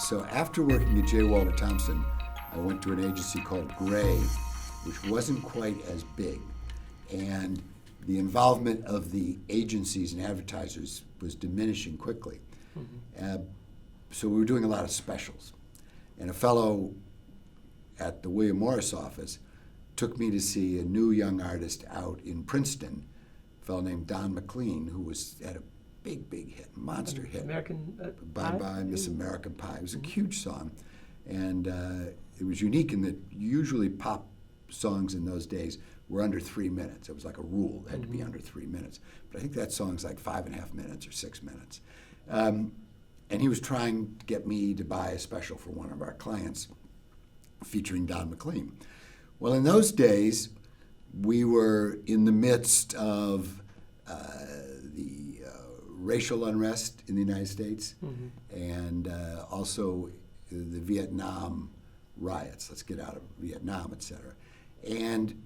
So after working at J. Walter Thompson, I went to an agency called Gray, which wasn't quite as big. And the involvement of the agencies and advertisers was diminishing quickly. So we were doing a lot of specials. And a fellow at the William Morris office took me to see a new young artist out in Princeton, a fellow named Don McLean, who had a big hit, monster hit. American Bye Pie? Bye, Miss American Pie. It was a huge song. And it was unique in that usually pop songs in those days were under 3 minutes. It was like a rule, it had to be under 3 minutes. But I think that song's like 5.5 minutes or 6 minutes. And he was trying to get me to buy a special for one of our clients featuring Don McLean. Well, in those days, we were in the midst of the racial unrest in the United States and also the Vietnam riots. Let's get out of Vietnam, et cetera. And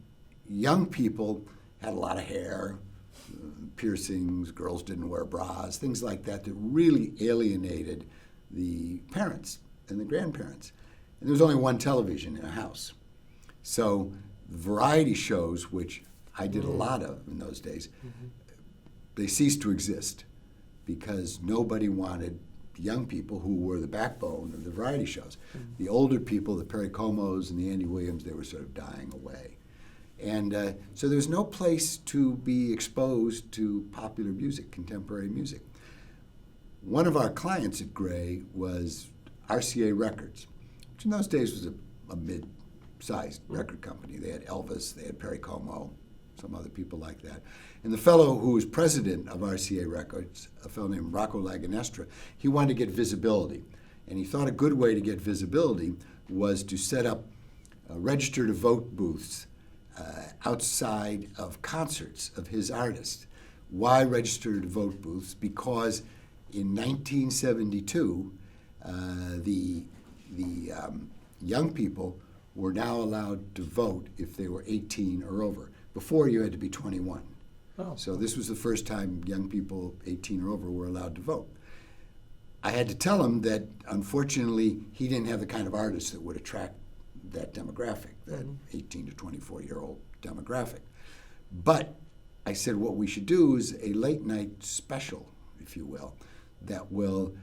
young people had a lot of hair, piercings, girls didn't wear bras, things like that really alienated the parents and the grandparents. And there was only one television in a house. So variety shows, which I did a lot of in those days, they ceased to exist because nobody wanted young people who were the backbone of the variety shows. The older people, the Perry Comos and the Andy Williams, they were sort of dying away. And so there was no place to be exposed to popular music, contemporary music. One of our clients at Gray was RCA Records, which in those days was a mid-sized record company. They had Elvis, they had Perry Como, some other people like that. And the fellow who was president of RCA Records, a fellow named Rocco Laganestra, he wanted to get visibility. And he thought a good way to get visibility was to set up register-to-vote booths outside of concerts of his artists. Why register-to-vote booths? Because in 1972, the young people were now allowed to vote if they were 18 or over. Before, you had to be 21. Oh. So this was the first time young people 18 or over were allowed to vote. I had to tell him that, unfortunately, he didn't have the kind of artists that would attract that demographic, that 18 to 24-year-old demographic. But I said what we should do is a late-night special, if you will, that will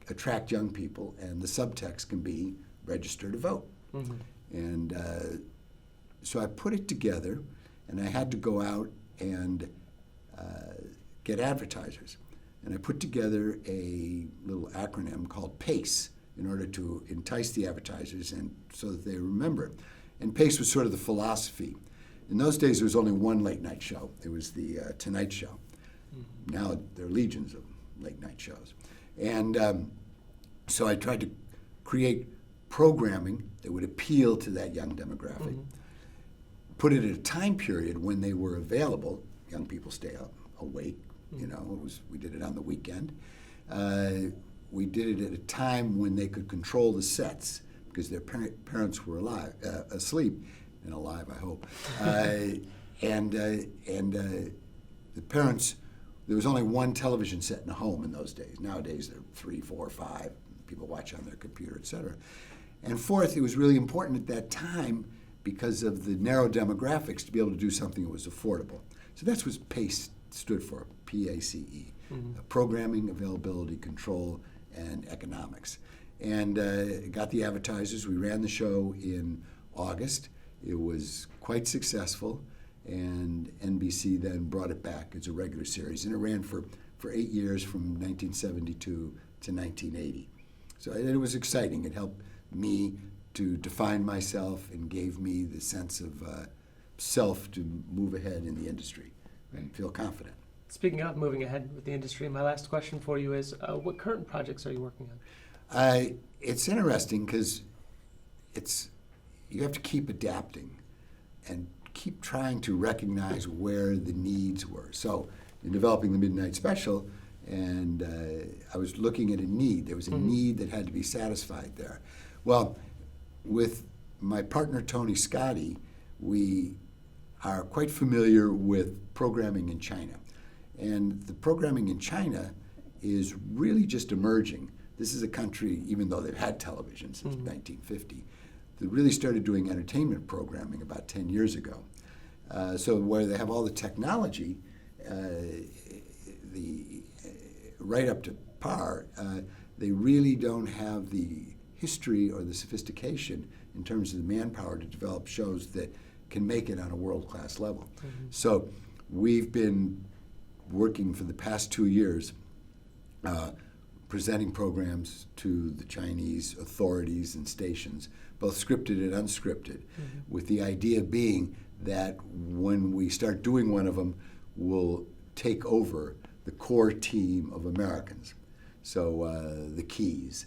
attract young people, and the subtext can be register to vote. And so I put it together, and I had to go out and get advertisers. And I put together a little acronym called PACE in order to entice the advertisers and so that they remember it. And PACE was sort of the philosophy. In those days, there was only one late night show. It was the Tonight Show. Now there are legions of late night shows. And so I tried to create programming that would appeal to that young demographic, put it at a time period when they were available. Young people stay up awake, you know, we did it on the weekend. We did it at a time when they could control the sets because their parents were asleep, and alive, I hope. And the parents, there was only one television set in a home in those days. Nowadays, there are 3, 4, 5. People watch on their computer, et cetera. And fourth, it was really important at that time because of the narrow demographics to be able to do something that was affordable. So that's what PACE stood for, P-A-C-E, Programming, Availability, Control, and Economics. And got the advertisers. We ran the show in August. It was quite successful, and NBC then brought it back as a regular series. And it ran for 8 years from 1972 to 1980. So it was exciting. It helped me to define myself and gave me the sense of self to move ahead in the industry and feel confident. Speaking of moving ahead with the industry, my last question for you is, what current projects are you working on? It's interesting because you have to keep adapting and keep trying to recognize where the needs were. So in developing the Midnight Special, and I was looking at a need. There was a need that had to be satisfied there. Well, with my partner Tony Scotti, we are quite familiar with programming in China. And the programming in China is really just emerging. this is a country, even though they've had television since 1950, that really started doing entertainment programming about 10 years ago. So where they have all the technology, right up to par, they really don't have the history or the sophistication in terms of the manpower to develop shows that can make it on a world-class level. So we've been working for the past 2 years presenting programs to the Chinese authorities and stations, both scripted and unscripted, with the idea being that when we start doing one of them, we'll take over the core team of Americans. So the keys,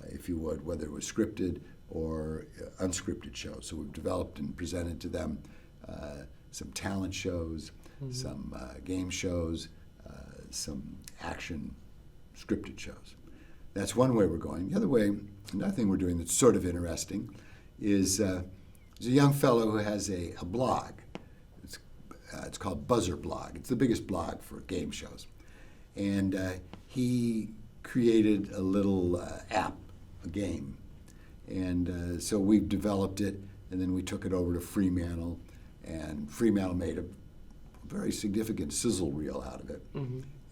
if you would, whether it was scripted or unscripted shows. So we've developed and presented to them some talent shows, some game shows, some action scripted shows. That's one way we're going. The other way, another thing we're doing that's sort of interesting is there's a young fellow who has a blog. It's called Buzzer Blog. It's the biggest blog for game shows. And he created a little app, a game. And so we've developed it, and then we took it over to Fremantle, and Fremantle made a very significant sizzle reel out of it.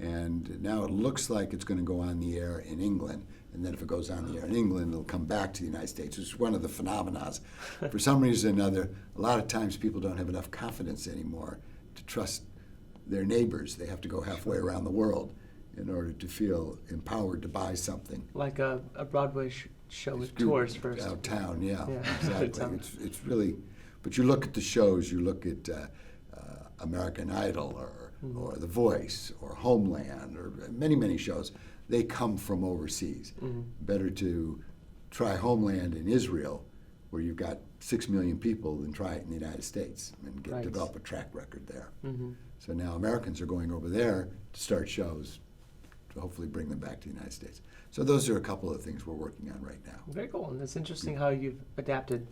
And now it looks like it's going to go on the air in England, and then if it goes on the air in England, it'll come back to the United States. It's one of the phenomena. For some reason or another, a lot of times people don't have enough confidence anymore to trust their neighbors. They have to go halfway around the world in order to feel empowered to buy something. Like a Broadway show with tours first. Out town, yeah. Exactly. It's really, but you look at the shows, you look at American Idol or The Voice or Homeland or many, many shows, they come from overseas. Better to try Homeland in Israel, where you've got 6 million people, than try it in the United States and develop a track record there. So now Americans are going over there to start shows to hopefully bring them back to the United States. So those are a couple of things we're working on right now. Very cool. And it's interesting how you've adapted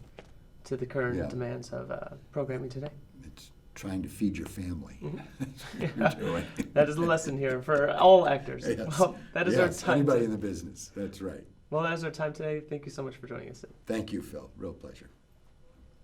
to the current demands of programming today. It's trying to feed your family. That's what you're doing. That is the lesson here for all actors. Yes. Well, that is our time. Anybody in the business. That's right. Well, that is our time today. Thank you so much for joining us. Thank you, Phil. Real pleasure.